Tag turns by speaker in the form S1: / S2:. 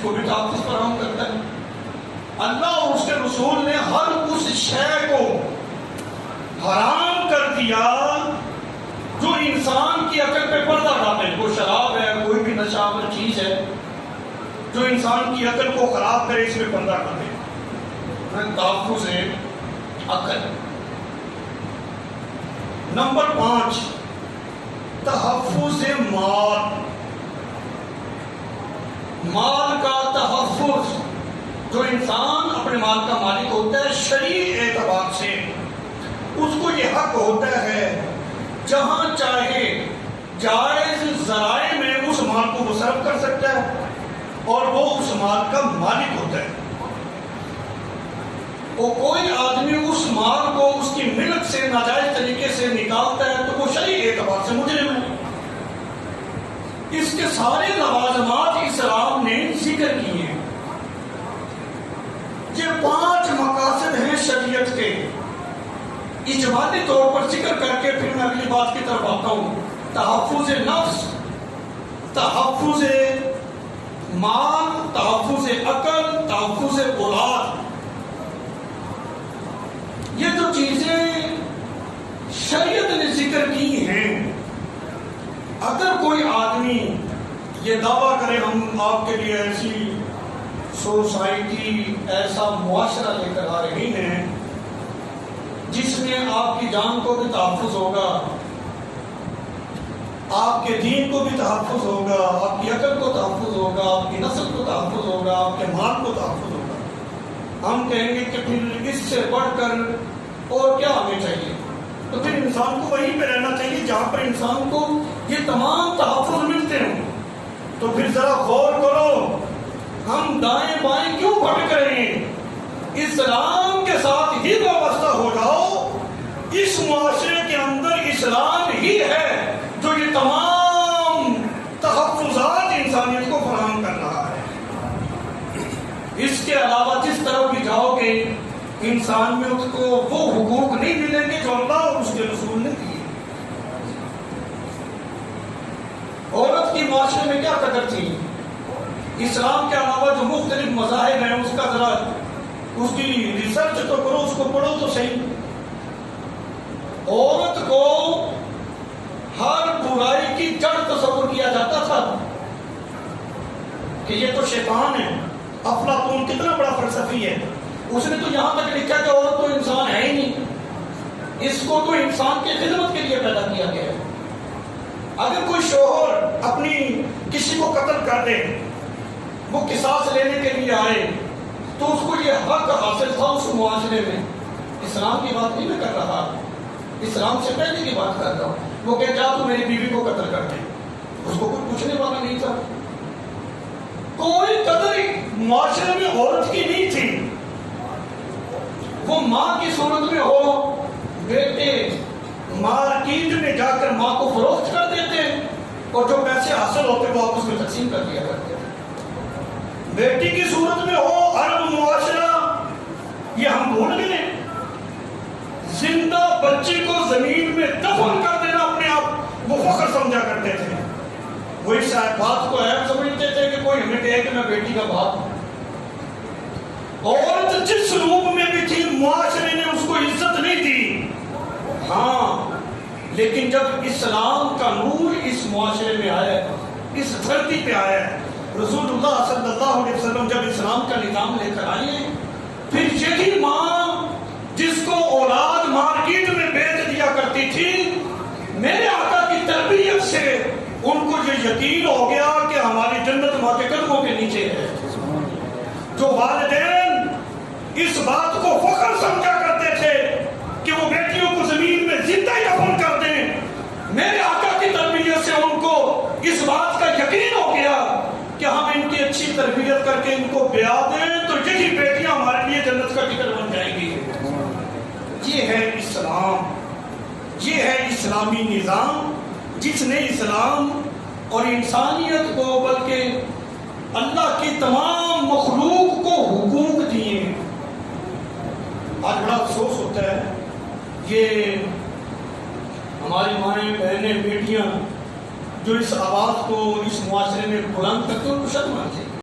S1: کو بھی تحفظ فراہم کرتا ہے. اللہ اور اس کے رسول نے ہر اس شے کو حرام کر دیا جو انسان کی عقل پہ پردہ ڈالے. کوئی شراب ہے, کوئی بھی نشہ چیز ہے جو انسان کی عقل کو خراب کرے, اس میں پردہ ڈالے. تحفظ عقل. نمبر 5 تحفظ مال. مال کا تحفظ. جو انسان اپنے مال کا مالک ہوتا ہے شرعی اعتبار سے اس کو یہ حق ہوتا ہے جہاں چاہے جائز ذرائع میں اس مال کو وہ صرف کر سکتا ہے اور وہ اس مال کا مالک ہوتا ہے. اور کوئی آدمی اس مال کو اس کی ملک سے ناجائز طریقے سے نکالتا ہے تو وہ شرعی اعتبار سے مجرم ہے. اس کے سارے لوازمات اسلام نے ذکر کیے ہیں. یہ 5 مقاصد ہیں شریعت کے. اجمالی طور پر ذکر کر کے پھر میں اگلی بات کی طرف آتا ہوں. تحفظ نفس, تحفظ مال, تحفظ عقل, تحفظ اولاد. یہ جو چیزیں شریعت نے ذکر کی ہیں, اگر کوئی آدمی یہ دعویٰ کرے ہم آپ کے لیے ایسی سوسائٹی, ایسا معاشرہ لے کر آ رہے ہیں جس میں آپ کی جان کو بھی تحفظ ہوگا, آپ کے دین کو بھی تحفظ ہوگا, آپ کی عقل کو تحفظ ہوگا, آپ کی نسل کو تحفظ ہوگا, آپ کے مال کو تحفظ ہوگا, ہم کہیں گے کہ پھر اس سے بڑھ کر اور کیا ہمیں چاہیے؟ تو پھر انسان کو وہیں پہ رہنا چاہیے جہاں پر انسان کو یہ تمام تحفظ ملتے ہوں. تو پھر ذرا غور کرو, ہم دائیں بائیں کیوں بھٹک رہے ہیں؟ اسلام کے ساتھ ہی وابستہ ہو جاؤ. اس معاشرے کے اندر اسلام ہی ہے جو یہ تمام تحفظات انسانیت کو فراہم کر رہا ہے. اس کے علاوہ جس طرح بھی جاؤ گے انسانیت کو وہ حقوق نہیں ملیں گے جو اللہ اور اس کے رسول نے دیے. عورت کی معاشرے میں کیا قدر تھی؟ اسلام کے علاوہ جو مختلف مذاہب ہیں اس کا ذرا اس کی ریسرچ تو کرو, اس کو پڑھو تو صحیح. عورت کو ہر برائی کی جڑ تصور کیا جاتا تھا کہ یہ تو شیطان ہے. افلاطون کتنا بڑا فلسفی ہے, اس نے تو یہاں تک لکھا کہ عورت تو انسان ہے ہی نہیں, اس کو تو انسان کی خدمت کے لیے پیدا کیا گیا ہے. اگر کوئی شوہر اپنی کسی کو قتل کر دے, وہ قصاص لینے کے لیے آئے, تو اس کو یہ حق حاصل تھا اس معاشرے میں. اسلام کی بات نہیں میں کر رہا, اسلام سے پہلے کی بات کر رہا ہوں. وہ کہ جا تو میری بیوی کو قتل کر دے, اس کو کوئی پوچھنے والا نہیں تھا. کوئی قدر معاشرے میں عورت کی نہیں تھی. وہ ماں کی صورت میں ہو, بیٹے مارکیٹ میں جا کر ماں کو فروخت کر دیتے اور جو پیسے حاصل ہوتے وہ آپس میں تقسیم کر دیا کرتے. بیٹی کی صورت میں ہو عرب معاشرہ, یہ ہم بھول گئے. زندہ بچی کو زمین میں دفن کر دینا اپنے آپ وہ فخر سمجھا کرتے تھے. وہی شاید بات کو عیب سمجھتے تھے کہ کوئی ہمیں کہے کہ میں بیٹی کا باپ ہوں. عورت جس روپ میں بھی تھی معاشرے نے اس کو عزت نہیں دی. ہاں, لیکن جب اسلام کا نور اس معاشرے میں آیا, اس دھرتی پہ آیا, رسول اللہ صلی اللہ علیہ وسلم جب اسلام کا نظام لے کر آئے, پھر یہی ماں جس کو اولاد مارکیٹ میں بیچ دیا کرتی تھی, میرے آقا کی تربیت سے ان کو یہ یقین ہو گیا کہ ہماری جنت ماں کے قدموں کے نیچے ہے. جو والدین اس بات کو فخر سمجھا کرتے تھے کہ وہ بیٹیوں کو زمین میں زندہ دفن کر دیں, میرے آقا کی تربیت سے ان کو اس بات کا یقین ہو گیا کہ ہم ان کی اچھی تربیت کر کے ان کو بیاہ دیں تو یہی بیٹیاں ہمارے لیے جنت کا ٹکٹ بن جائیں گی. یہ ہے اسلام, یہ ہے اسلامی نظام جس نے اسلام اور انسانیت کو بلکہ اللہ کی تمام مخلوق کو حقوق دیے. آج بڑا افسوس ہوتا ہے یہ ہماری مائیں بہنیں بیٹیاں جو اس آواز کو اس معاشرے میں بلند کرتے ہیں ان کو شرم آتی ہے.